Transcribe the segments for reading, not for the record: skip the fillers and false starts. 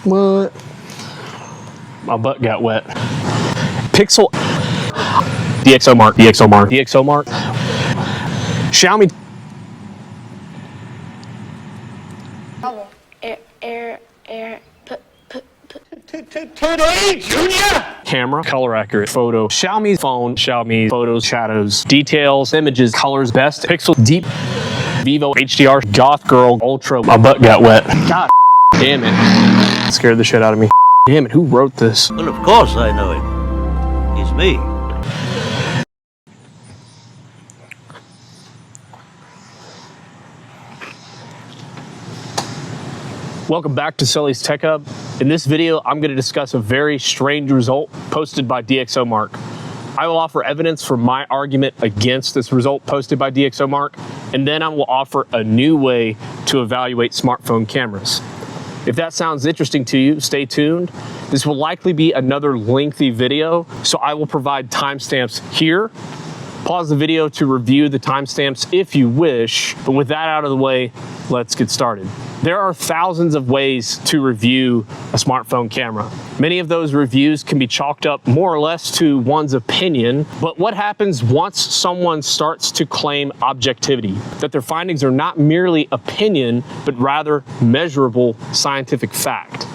What? My butt got wet. Pixel. DxOMark. DxOMark. DxOMark. Xiaomi. Today, Junior! Camera, color accurate photo. Xiaomi phone, Xiaomi photos, shadows, details, images, colors, best, pixel, deep, Vivo, HDR, goth girl, ultra. My butt got wet. God damn it. Scared the shit out of me. Damn it, who wrote this? Well, of course I know him. He's me. Welcome back to Sully's Tech Hub. In this video, I'm going to discuss a very strange result posted by DxOMark. I will offer evidence for my argument against this result posted by DxOMark, and then I will offer a new way to evaluate smartphone cameras. If that sounds interesting to you, stay tuned. This will likely be another lengthy video, so I will provide timestamps here. Pause the video to review the timestamps if you wish, but with that out of the way, let's get started. There are thousands of ways to review a smartphone camera. Many of those reviews can be chalked up more or less to one's opinion, but what happens once someone starts to claim objectivity, that their findings are not merely opinion, but rather measurable scientific fact?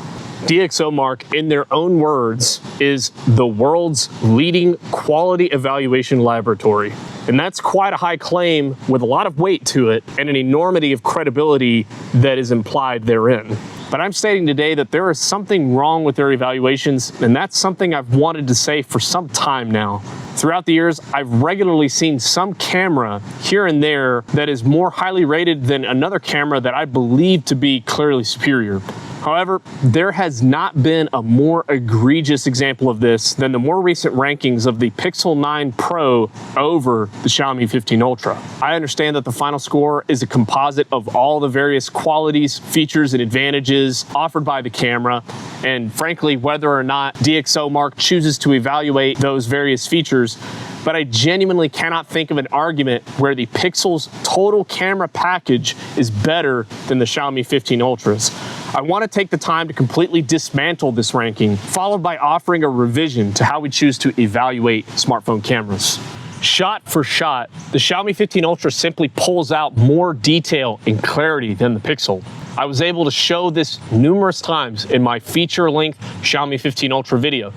DxOMark, in their own words, is the world's leading quality evaluation laboratory. And that's quite a high claim with a lot of weight to it and an enormity of credibility that is implied therein. But I'm stating today that there is something wrong with their evaluations, and that's something I've wanted to say for some time now. Throughout the years, I've regularly seen some camera here and there that is more highly rated than another camera that I believe to be clearly superior. However, there has not been a more egregious example of this than the more recent rankings of the Pixel 9 Pro over the Xiaomi 15 Ultra. I understand that the final score is a composite of all the various qualities, features, and advantages offered by the camera, and frankly, whether or not DxOMark chooses to evaluate those various features, but I genuinely cannot think of an argument where the Pixel's total camera package is better than the Xiaomi 15 Ultras. I want to take the time to completely dismantle this ranking, followed by offering a revision to how we choose to evaluate smartphone cameras. Shot for shot, the Xiaomi 15 Ultra simply pulls out more detail and clarity than the Pixel. I was able to show this numerous times in my feature-length Xiaomi 15 Ultra video.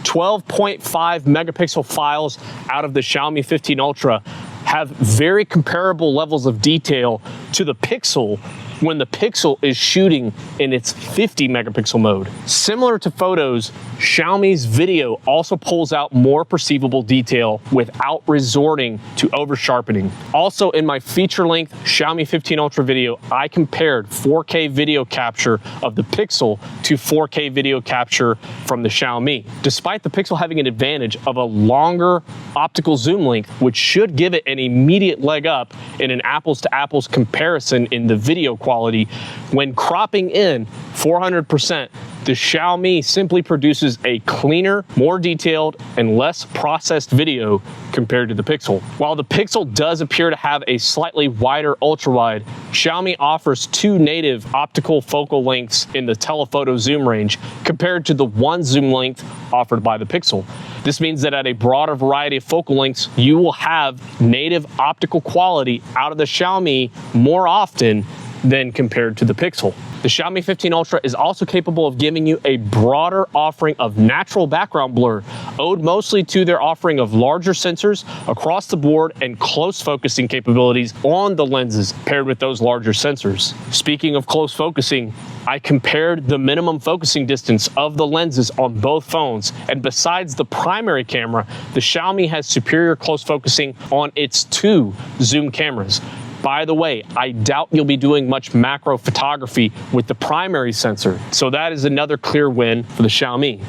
12.5 megapixel files out of the Xiaomi 15 Ultra have very comparable levels of detail to the Pixel when the Pixel is shooting in its 50 megapixel mode. Similar to photos, Xiaomi's video also pulls out more perceivable detail without resorting to over sharpening. Also, in my feature-length Xiaomi 15 Ultra video, I compared 4K video capture of the Pixel to 4K video capture from the Xiaomi. Despite the Pixel having an advantage of a longer optical zoom length, which should give it an immediate leg up in an apples-to-apples comparison in the video quality, when cropping in 400%, the Xiaomi simply produces a cleaner, more detailed, and less processed video compared to the Pixel. While the Pixel does appear to have a slightly wider ultrawide, Xiaomi offers two native optical focal lengths in the telephoto zoom range compared to the one zoom length offered by the Pixel. This means that at a broader variety of focal lengths, you will have native optical quality out of the Xiaomi more often than compared to the Pixel. The Xiaomi 15 Ultra is also capable of giving you a broader offering of natural background blur, owed mostly to their offering of larger sensors across the board and close focusing capabilities on the lenses paired with those larger sensors. Speaking of close focusing, I compared the minimum focusing distance of the lenses on both phones, and besides the primary camera, the Xiaomi has superior close focusing on its two zoom cameras. By the way, I doubt you'll be doing much macro photography with the primary sensor, so that is another clear win for the Xiaomi.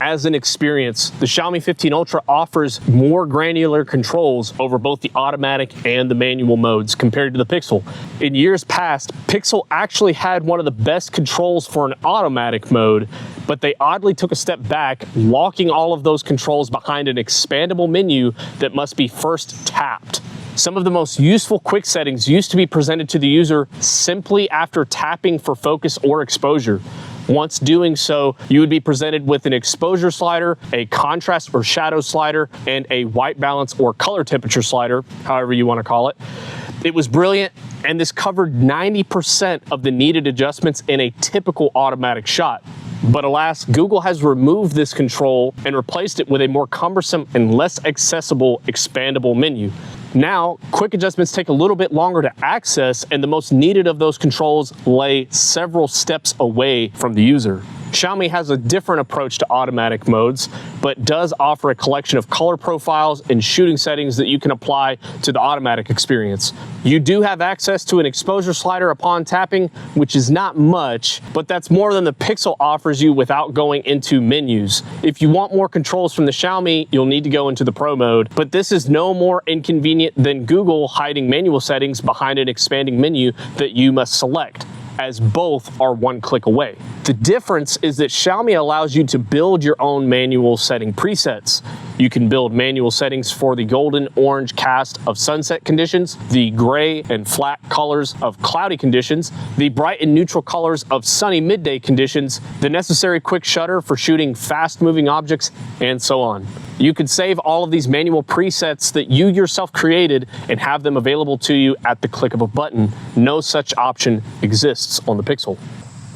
As an experience, the Xiaomi 15 Ultra offers more granular controls over both the automatic and the manual modes compared to the Pixel. In years past, Pixel actually had one of the best controls for an automatic mode, but they oddly took a step back, locking all of those controls behind an expandable menu that must be first tapped. Some of the most useful quick settings used to be presented to the user simply after tapping for focus or exposure. Once doing so, you would be presented with an exposure slider, a contrast or shadow slider, and a white balance or color temperature slider, however you want to call it. It was brilliant, and this covered 90% of the needed adjustments in a typical automatic shot. But alas, Google has removed this control and replaced it with a more cumbersome and less accessible expandable menu. Now, quick adjustments take a little bit longer to access, and the most needed of those controls lay several steps away from the user. Xiaomi has a different approach to automatic modes, but does offer a collection of color profiles and shooting settings that you can apply to the automatic experience. You do have access to an exposure slider upon tapping, which is not much, but that's more than the Pixel offers you without going into menus. If you want more controls from the Xiaomi, you'll need to go into the Pro mode, but this is no more inconvenient than Google hiding manual settings behind an expanding menu that you must select, as both are one click away. The difference is that Xiaomi allows you to build your own manual setting presets. You can build manual settings for the golden orange cast of sunset conditions, the gray and flat colors of cloudy conditions, the bright and neutral colors of sunny midday conditions, the necessary quick shutter for shooting fast moving objects, and so on. You could save all of these manual presets that you yourself created and have them available to you at the click of a button. No such option exists on the Pixel.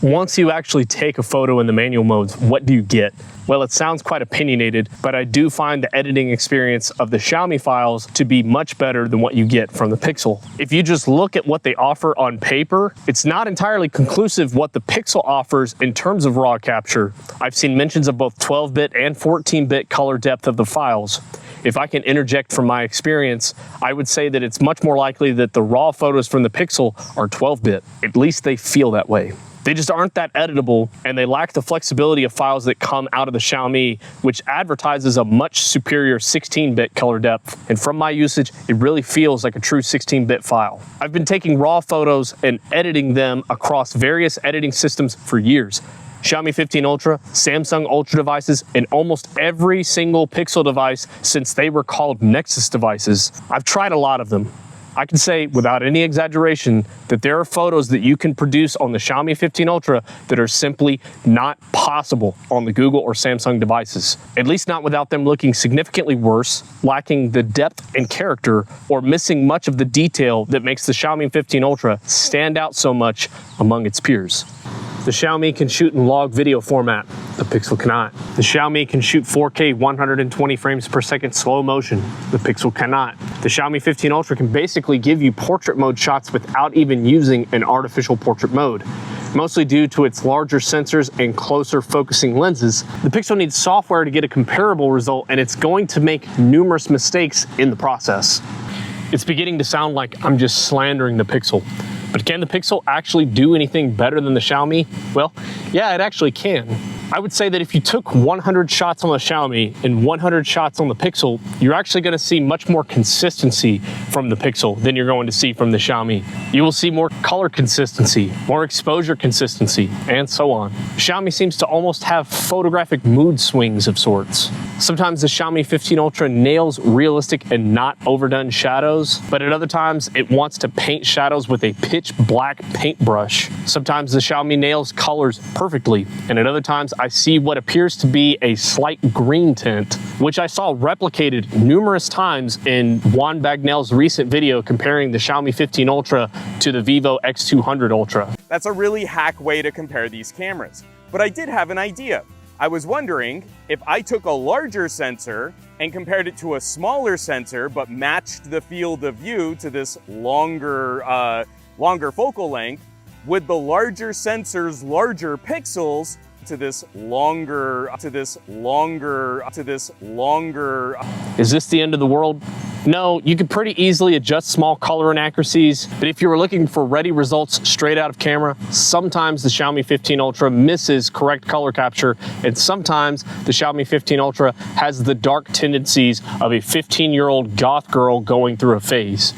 Once you actually take a photo in the manual modes, what do you get? Well, it sounds quite opinionated, but I do find the editing experience of the Xiaomi files to be much better than what you get from the Pixel. If you just look at what they offer on paper, it's not entirely conclusive what the Pixel offers in terms of raw capture. I've seen mentions of both 12-bit and 14-bit color depth of the files. If I can interject from my experience, I would say that it's much more likely that the raw photos from the Pixel are 12-bit. At least they feel that way. They just aren't that editable, and they lack the flexibility of files that come out of the Xiaomi, which advertises a much superior 16-bit color depth. And from my usage, it really feels like a true 16-bit file. I've been taking raw photos and editing them across various editing systems for years. Xiaomi 15 Ultra, Samsung Ultra devices, and almost every single Pixel device since they were called Nexus devices. I've tried a lot of them. I can say without any exaggeration that there are photos that you can produce on the Xiaomi 15 Ultra that are simply not possible on the Google or Samsung devices. At least not without them looking significantly worse, lacking the depth and character, or missing much of the detail that makes the Xiaomi 15 Ultra stand out so much among its peers. The Xiaomi can shoot in log video format. The Pixel cannot. The Xiaomi can shoot 4K 120 frames per second slow motion. The Pixel cannot. The Xiaomi 15 Ultra can basically give you portrait mode shots without even using an artificial portrait mode. Mostly due to its larger sensors and closer focusing lenses, the Pixel needs software to get a comparable result, and it's going to make numerous mistakes in the process. It's beginning to sound like I'm just slandering the Pixel. But can the Pixel actually do anything better than the Xiaomi? Well, yeah, it actually can. I would say that if you took 100 shots on the Xiaomi and 100 shots on the Pixel, you're actually going to see much more consistency from the Pixel than you're going to see from the Xiaomi. You will see more color consistency, more exposure consistency, and so on. Xiaomi seems to almost have photographic mood swings of sorts. Sometimes the Xiaomi 15 Ultra nails realistic and not overdone shadows, but at other times it wants to paint shadows with a pitch black paintbrush. Sometimes the Xiaomi nails colors perfectly, and at other times I see what appears to be a slight green tint, which I saw replicated numerous times in Juan Bagnell's recent video comparing the Xiaomi 15 Ultra to the Vivo X200 Ultra. That's a really hack way to compare these cameras. But I did have an idea. I was wondering if I took a larger sensor and compared it to a smaller sensor, but matched the field of view to this longer focal length, would the larger sensor's larger pixels to this longer. Is this the end of the world? No, you could pretty easily adjust small color inaccuracies, but if you were looking for ready results straight out of camera, sometimes the Xiaomi 15 Ultra misses correct color capture, and sometimes the Xiaomi 15 Ultra has the dark tendencies of a 15-year-old goth girl going through a phase.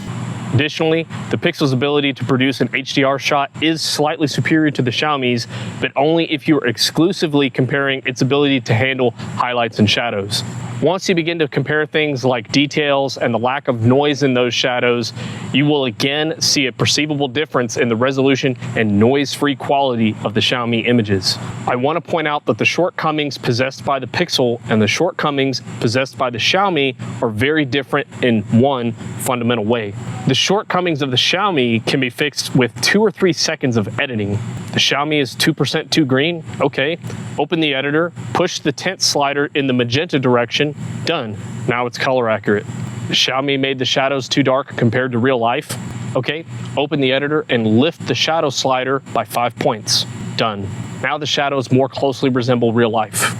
Additionally, the Pixel's ability to produce an HDR shot is slightly superior to the Xiaomi's, but only if you are exclusively comparing its ability to handle highlights and shadows. Once you begin to compare things like details and the lack of noise in those shadows, you will again see a perceivable difference in the resolution and noise-free quality of the Xiaomi images. I want to point out that the shortcomings possessed by the Pixel and the shortcomings possessed by the Xiaomi are very different in one fundamental way. The shortcomings of the Xiaomi can be fixed with 2 or 3 seconds of editing. The Xiaomi is 2% too green, okay. Open the editor, push the tint slider in the magenta direction, done. Now it's color accurate. The Xiaomi made the shadows too dark compared to real life, okay. Open the editor and lift the shadow slider by 5 points, done. Now the shadows more closely resemble real life.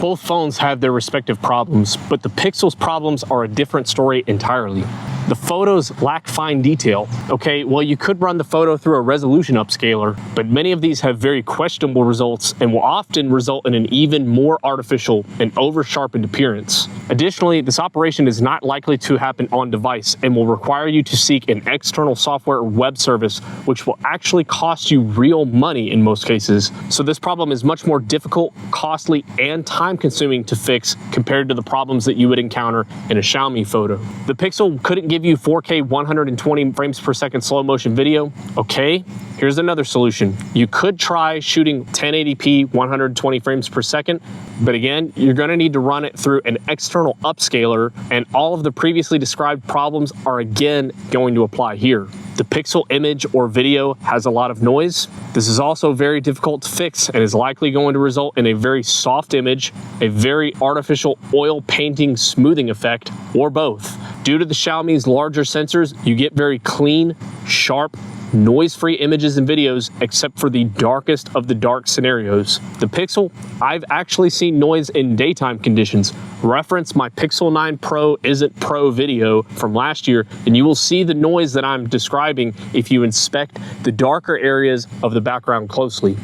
Both phones have their respective problems, but the Pixel's problems are a different story entirely. The photos lack fine detail. Okay, well, you could run the photo through a resolution upscaler, but many of these have very questionable results and will often result in an even more artificial and over-sharpened appearance. Additionally, this operation is not likely to happen on device and will require you to seek an external software or web service, which will actually cost you real money in most cases. So this problem is much more difficult, costly, and time-consuming to fix compared to the problems that you would encounter in a Xiaomi photo. The Pixel couldn't give you 4K 120 frames per second slow motion video. Okay, here's another solution. You could try shooting 1080p 120 frames per second, but again, you're going to need to run it through an external upscaler, and all of the previously described problems are again going to apply here. The Pixel image or video has a lot of noise. This is also very difficult to fix and is likely going to result in a very soft image, a very artificial oil painting smoothing effect, or both. Due to the Xiaomi's larger sensors, you get very clean, sharp, noise-free images and videos except for the darkest of the dark scenarios. The Pixel, I've actually seen noise in daytime conditions. Reference my Pixel 9 Pro Isn't Pro video from last year and you will see the noise that I'm describing if you inspect the darker areas of the background closely.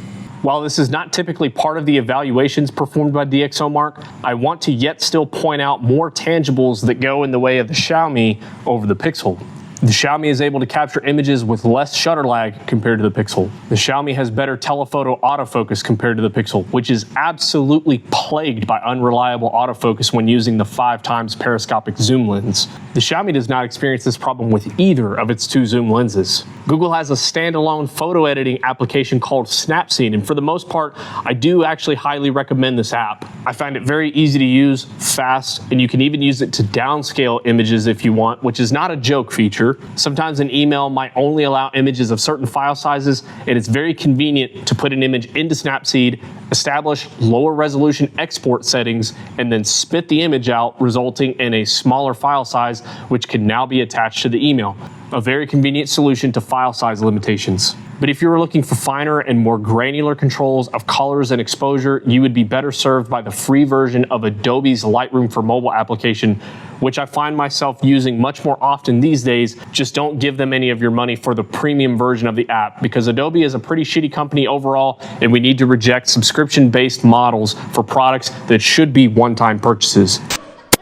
While this is not typically part of the evaluations performed by DxOMark, I want to yet still point out more tangibles that go in the way of the Xiaomi over the Pixel. The Xiaomi is able to capture images with less shutter lag compared to the Pixel. The Xiaomi has better telephoto autofocus compared to the Pixel, which is absolutely plagued by unreliable autofocus when using the 5x periscopic zoom lens. The Xiaomi does not experience this problem with either of its 2 zoom lenses. Google has a standalone photo editing application called Snapseed, and for the most part, I do actually highly recommend this app. I find it very easy to use, fast, and you can even use it to downscale images if you want, which is not a joke feature. Sometimes an email might only allow images of certain file sizes, and it's very convenient to put an image into Snapseed, establish lower resolution export settings, and then spit the image out, resulting in a smaller file size, which can now be attached to the email. A very convenient solution to file size limitations. But if you were looking for finer and more granular controls of colors and exposure, you would be better served by the free version of Adobe's Lightroom for mobile application, which I find myself using much more often these days. Just don't give them any of your money for the premium version of the app, because Adobe is a pretty shitty company overall, and we need to reject subscription-based models for products that should be one-time purchases.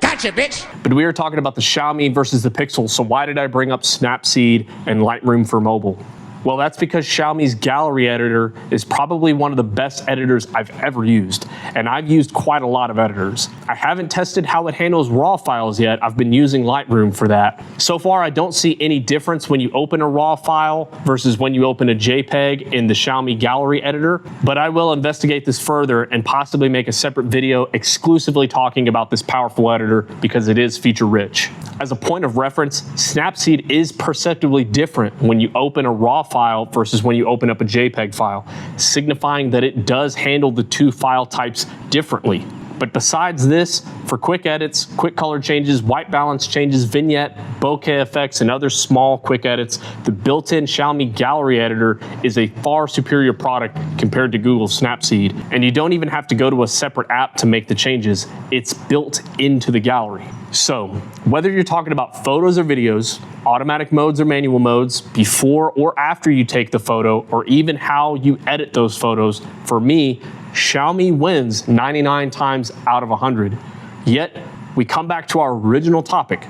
Gotcha, bitch! But we are talking about the Xiaomi versus the Pixel, so why did I bring up Snapseed and Lightroom for mobile? Well, that's because Xiaomi's gallery editor is probably one of the best editors I've ever used, and I've used quite a lot of editors. I haven't tested how it handles RAW files yet. I've been using Lightroom for that. So far, I don't see any difference when you open a RAW file versus when you open a JPEG in the Xiaomi gallery editor, but I will investigate this further and possibly make a separate video exclusively talking about this powerful editor because it is feature-rich. As a point of reference, Snapseed is perceptibly different when you open a RAW file versus when you open up a JPEG file, signifying that it does handle the 2 file types differently. But besides this, for quick edits, quick color changes, white balance changes, vignette, bokeh effects, and other small quick edits, the built-in Xiaomi Gallery Editor is a far superior product compared to Google's Snapseed. And you don't even have to go to a separate app to make the changes. It's built into the gallery. So, whether you're talking about photos or videos, automatic modes or manual modes, before or after you take the photo, or even how you edit those photos, for me, Xiaomi wins 99 times out of 100. Yet, we come back to our original topic.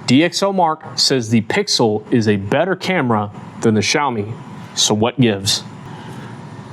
DxOMark says the Pixel is a better camera than the Xiaomi. So what gives?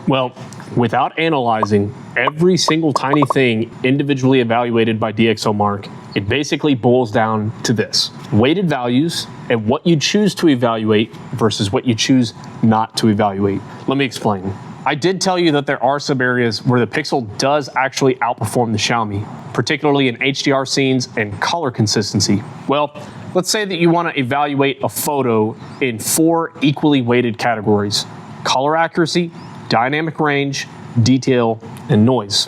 Well, Without analyzing every single tiny thing individually evaluated by DxOMark, it basically boils down to this: weighted values and what you choose to evaluate versus what you choose not to evaluate. Let me explain. I did tell you that there are some areas where the Pixel does actually outperform the Xiaomi, particularly in HDR scenes and color consistency. Well, let's say that you want to evaluate a photo in 4 equally weighted categories: color accuracy, dynamic range, detail, and noise.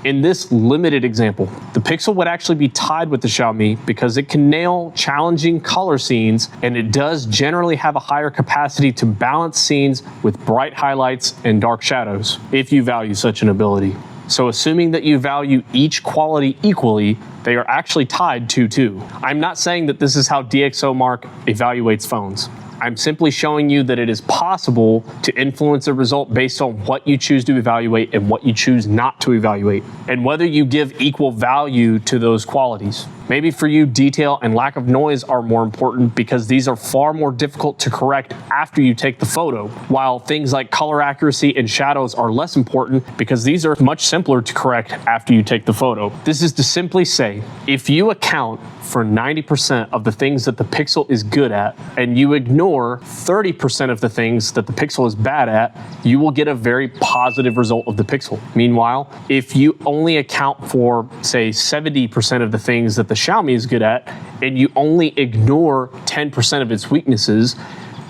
In this limited example, the Pixel would actually be tied with the Xiaomi because it can nail challenging color scenes, and it does generally have a higher capacity to balance scenes with bright highlights and dark shadows, if you value such an ability. So assuming that you value each quality equally, they are actually tied 2-2. I'm not saying that this is how DxOMark evaluates phones. I'm simply showing you that it is possible to influence a result based on what you choose to evaluate and what you choose not to evaluate, and whether you give equal value to those qualities. Maybe for you, detail and lack of noise are more important because these are far more difficult to correct after you take the photo, while things like color accuracy and shadows are less important because these are much simpler to correct after you take the photo. This is to simply say, if you account for 90% of the things that the Pixel is good at, and you ignore 30% of the things that the Pixel is bad at, you will get a very positive result of the Pixel. Meanwhile, if you only account for, say, 70% of the things that the Xiaomi is good at, and you only ignore 10% of its weaknesses,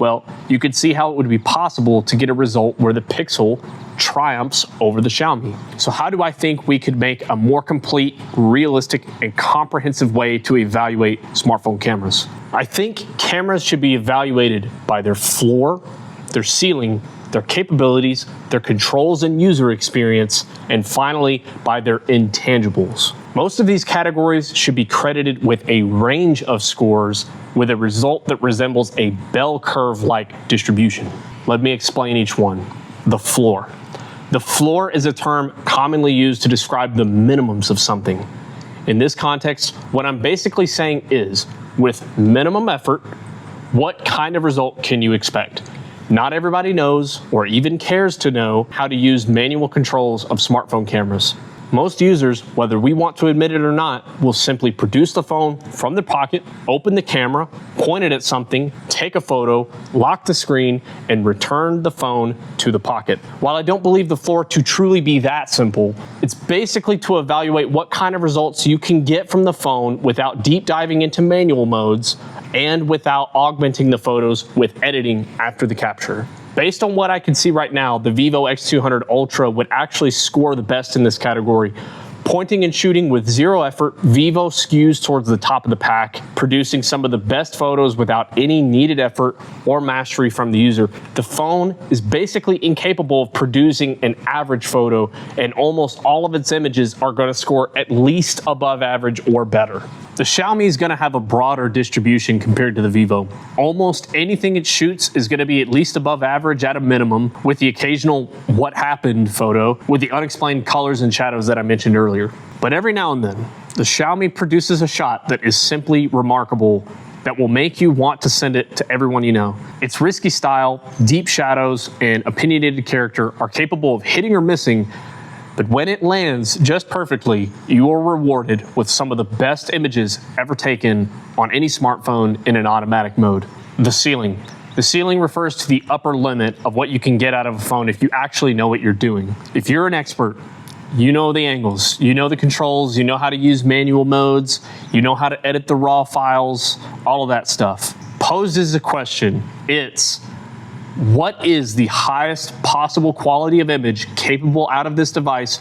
well, you could see how it would be possible to get a result where the Pixel triumphs over the Xiaomi. So how do I think we could make a more complete, realistic, and comprehensive way to evaluate smartphone cameras? I think cameras should be evaluated by their floor, their ceiling, their capabilities, their controls and user experience, and finally, by their intangibles. Most of these categories should be credited with a range of scores with a result that resembles a bell curve-like distribution. Let me explain each one. The floor. The floor is a term commonly used to describe the minimums of something. In this context, what I'm basically saying is, with minimum effort, what kind of result can you expect? Not everybody knows or even cares to know how to use manual controls of smartphone cameras. Most users, whether we want to admit it or not, will simply produce the phone from their pocket, open the camera, point it at something, take a photo, lock the screen, and return the phone to the pocket. While I don't believe the floor to truly be that simple, it's basically to evaluate what kind of results you can get from the phone without deep diving into manual modes and without augmenting the photos with editing after the capture. Based on what I can see right now, the Vivo X200 Ultra would actually score the best in this category. Pointing and shooting with zero effort, Vivo skews towards the top of the pack, producing some of the best photos without any needed effort or mastery from the user. The phone is basically incapable of producing an average photo, and almost all of its images are going to score at least above average or better. The Xiaomi is going to have a broader distribution compared to the Vivo. Almost anything it shoots is going to be at least above average at a minimum, with the occasional what happened photo with the unexplained colors and shadows that I mentioned earlier. But every now and then, the Xiaomi produces a shot that is simply remarkable that will make you want to send it to everyone you know. Its risky style, deep shadows, and opinionated character are capable of hitting or missing, but when it lands just perfectly, you are rewarded with some of the best images ever taken on any smartphone in an automatic mode. The ceiling. The ceiling refers to the upper limit of what you can get out of a phone if you actually know what you're doing. If you're an expert, you know the angles, you know the controls, you know how to use manual modes, you know how to edit the raw files, all of that stuff. Posed as a question, it's, what is the highest possible quality of image capable out of this device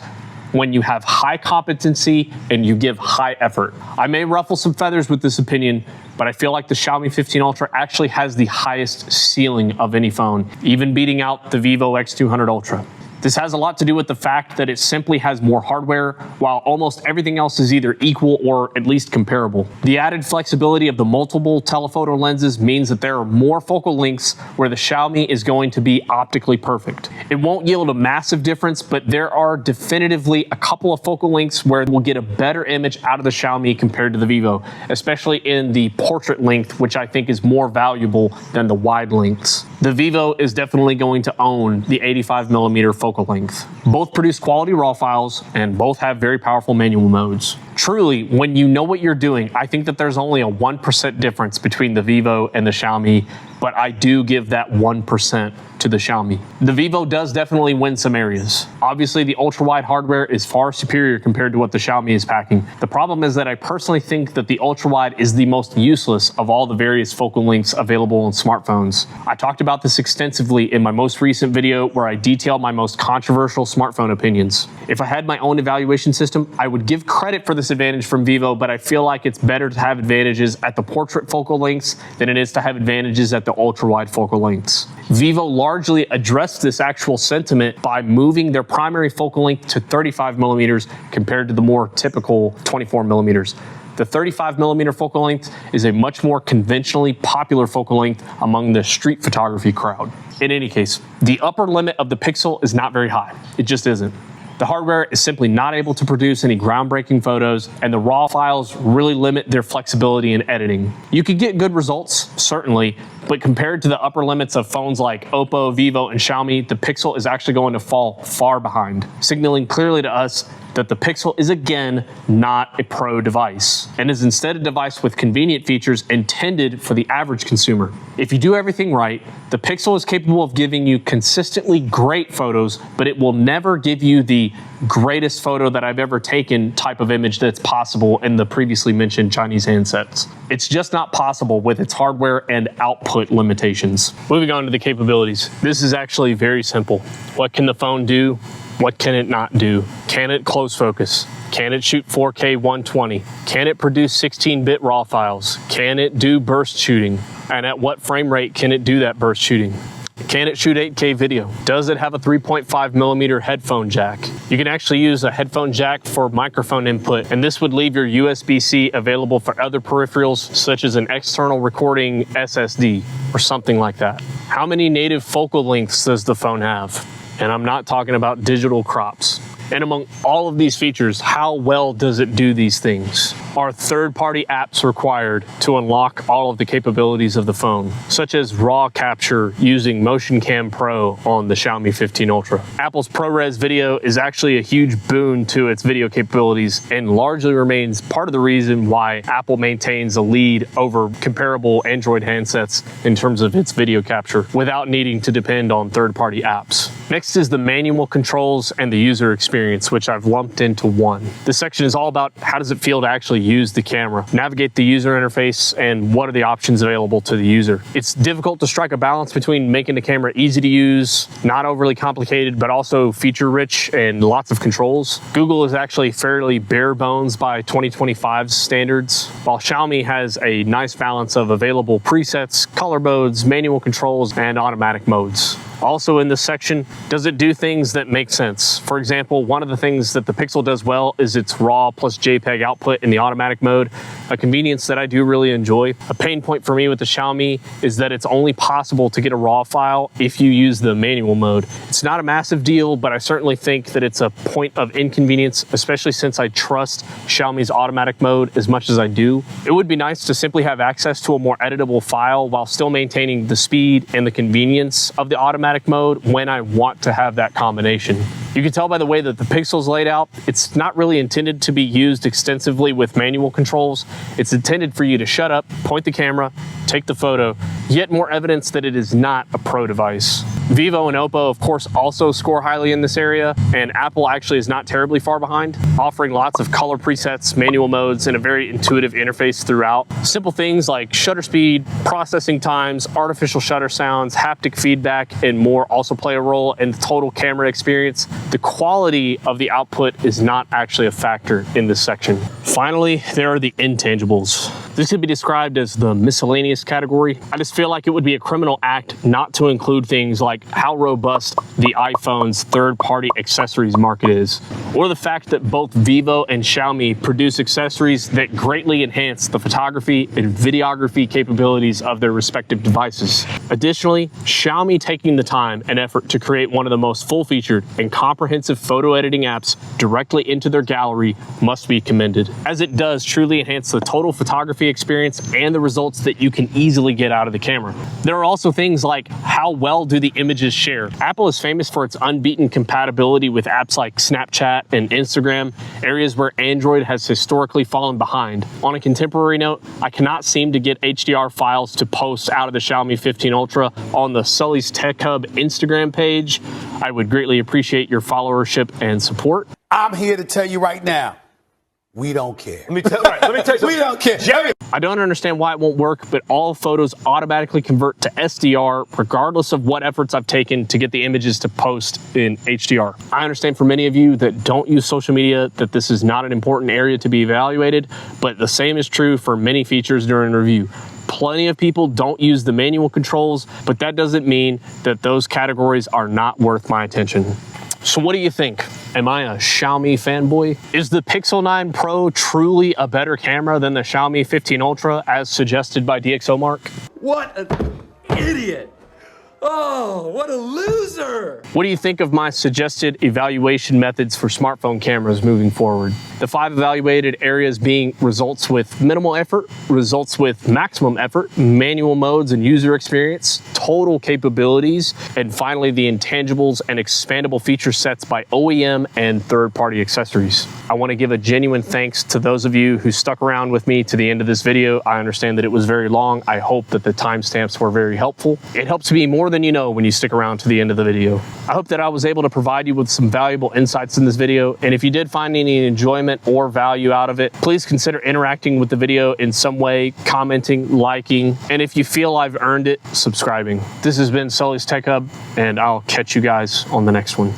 when you have high competency and you give high effort? I may ruffle some feathers with this opinion, but I feel like the Xiaomi 15 Ultra actually has the highest ceiling of any phone, even beating out the Vivo X200 Ultra. This has a lot to do with the fact that it simply has more hardware, while almost everything else is either equal or at least comparable. The added flexibility of the multiple telephoto lenses means that there are more focal lengths where the Xiaomi is going to be optically perfect. It won't yield a massive difference, but there are definitively a couple of focal lengths where we'll get a better image out of the Xiaomi compared to the Vivo, especially in the portrait length, which I think is more valuable than the wide lengths. The Vivo is definitely going to own the 85mm focal focal length. Both produce quality RAW files and both have very powerful manual modes. Truly, when you know what you're doing, I think that there's only a 1% difference between the Vivo and the Xiaomi, but I do give that 1% to the Xiaomi. The Vivo does definitely win some areas. Obviously, the ultra-wide hardware is far superior compared to what the Xiaomi is packing. The problem is that I personally think that the ultra-wide is the most useless of all the various focal lengths available on smartphones. I talked about this extensively in my most recent video where I detailed my most controversial smartphone opinions. If I had my own evaluation system, I would give credit for this advantage from Vivo, but I feel like it's better to have advantages at the portrait focal lengths than it is to have advantages at the ultra-wide focal lengths. Vivo largely addressed this actual sentiment by moving their primary focal length to 35 millimeters compared to the more typical 24 millimeters. The 35 millimeter focal length is a much more conventionally popular focal length among the street photography crowd. In any case, the upper limit of the Pixel is not very high. It just isn't. The hardware is simply not able to produce any groundbreaking photos, and the RAW files really limit their flexibility in editing. You could get good results, certainly, but compared to the upper limits of phones like Oppo, Vivo, and Xiaomi, the Pixel is actually going to fall far behind, signaling clearly to us that the Pixel is again not a pro device and is instead a device with convenient features intended for the average consumer. If you do everything right, the Pixel is capable of giving you consistently great photos, but it will never give you the greatest photo that I've ever taken type of image that's possible in the previously mentioned Chinese handsets. It's just not possible with its hardware and output limitations. Moving on to the capabilities. This is actually very simple. What can the phone do? What can it not do? Can it close focus? Can it shoot 4K 120? Can it produce 16-bit RAW files? Can it do burst shooting? And at what frame rate can it do that burst shooting? Can it shoot 8K video? Does it have a 3.5 millimeter headphone jack? You can actually use a headphone jack for microphone input, and this would leave your USB-C available for other peripherals such as an external recording SSD or something like that. How many native focal lengths does the phone have? And I'm not talking about digital crops. And among all of these features, how well does it do these things? Are third-party apps required to unlock all of the capabilities of the phone, such as RAW capture using Motion Cam Pro on the Xiaomi 15 Ultra? Apple's ProRes video is actually a huge boon to its video capabilities and largely remains part of the reason why Apple maintains a lead over comparable Android handsets in terms of its video capture without needing to depend on third-party apps. Next is the manual controls and the user experience, which I've lumped into one. This section is all about how does it feel to actually use the camera, navigate the user interface, and what are the options available to the user. It's difficult to strike a balance between making the camera easy to use, not overly complicated, but also feature rich and lots of controls. Google is actually fairly bare bones by 2025's standards, while Xiaomi has a nice balance of available presets, color modes, manual controls, and automatic modes. Also in this section, does it do things that make sense? For example, one of the things that the Pixel does well is its RAW plus JPEG output in the automatic mode, a convenience that I do really enjoy. A pain point for me with the Xiaomi is that it's only possible to get a RAW file if you use the manual mode. It's not a massive deal, but I certainly think that it's a point of inconvenience, especially since I trust Xiaomi's automatic mode as much as I do. It would be nice to simply have access to a more editable file while still maintaining the speed and the convenience of the automatic mode when I want to have that combination. You can tell by the way that the Pixel's laid out, it's not really intended to be used extensively with manual controls. It's intended for you to shut up, point the camera, take the photo, yet more evidence that it is not a pro device. Vivo and Oppo, of course, also score highly in this area, and Apple actually is not terribly far behind, offering lots of color presets, manual modes, and a very intuitive interface throughout. Simple things like shutter speed, processing times, artificial shutter sounds, haptic feedback, and more also play a role in the total camera experience. The quality of the output is not actually a factor in this section. Finally, there are the intangibles. This could be described as the miscellaneous category. I just feel like it would be a criminal act not to include things like how robust the iPhone's third-party accessories market is, or the fact that both Vivo and Xiaomi produce accessories that greatly enhance the photography and videography capabilities of their respective devices. Additionally, Xiaomi taking the time and effort to create one of the most full-featured and comprehensive photo editing apps directly into their gallery must be commended, as it does truly enhance the total photography photography experience and the results that you can easily get out of the camera. There are also things like how well do the images share. Apple is famous for its unbeaten compatibility with apps like Snapchat and Instagram, areas where Android has historically fallen behind. On a contemporary note, I cannot seem to get HDR files to post out of the Xiaomi 15 Ultra on the Sully's Tech Hub Instagram page. I would greatly appreciate your followership and support. I'm here to tell you right now, we don't care. Let me tell you something. We don't care. Jerry. I don't understand why it won't work, but all photos automatically convert to SDR regardless of what efforts I've taken to get the images to post in HDR. I understand for many of you that don't use social media that this is not an important area to be evaluated, but the same is true for many features during review. Plenty of people don't use the manual controls, but that doesn't mean that those categories are not worth my attention. So what do you think? Am I a Xiaomi fanboy? Is the Pixel 9 Pro truly a better camera than the Xiaomi 15 Ultra as suggested by DxOMark? What an idiot! Oh, what a loser! What do you think of my suggested evaluation methods for smartphone cameras moving forward? The 5 evaluated areas being results with minimal effort, results with maximum effort, manual modes and user experience, total capabilities, and finally the intangibles and expandable feature sets by OEM and third-party accessories. I want to give a genuine thanks to those of you who stuck around with me to the end of this video. I understand that it was very long. I hope that the timestamps were very helpful. It helps me more than you know when you stick around to the end of the video. I hope that I was able to provide you with some valuable insights in this video, and if you did find any enjoyment or value out of it, please consider interacting with the video in some way, commenting, liking, and if you feel I've earned it, subscribing. This has been Sully's Tech Hub, and I'll catch you guys on the next one.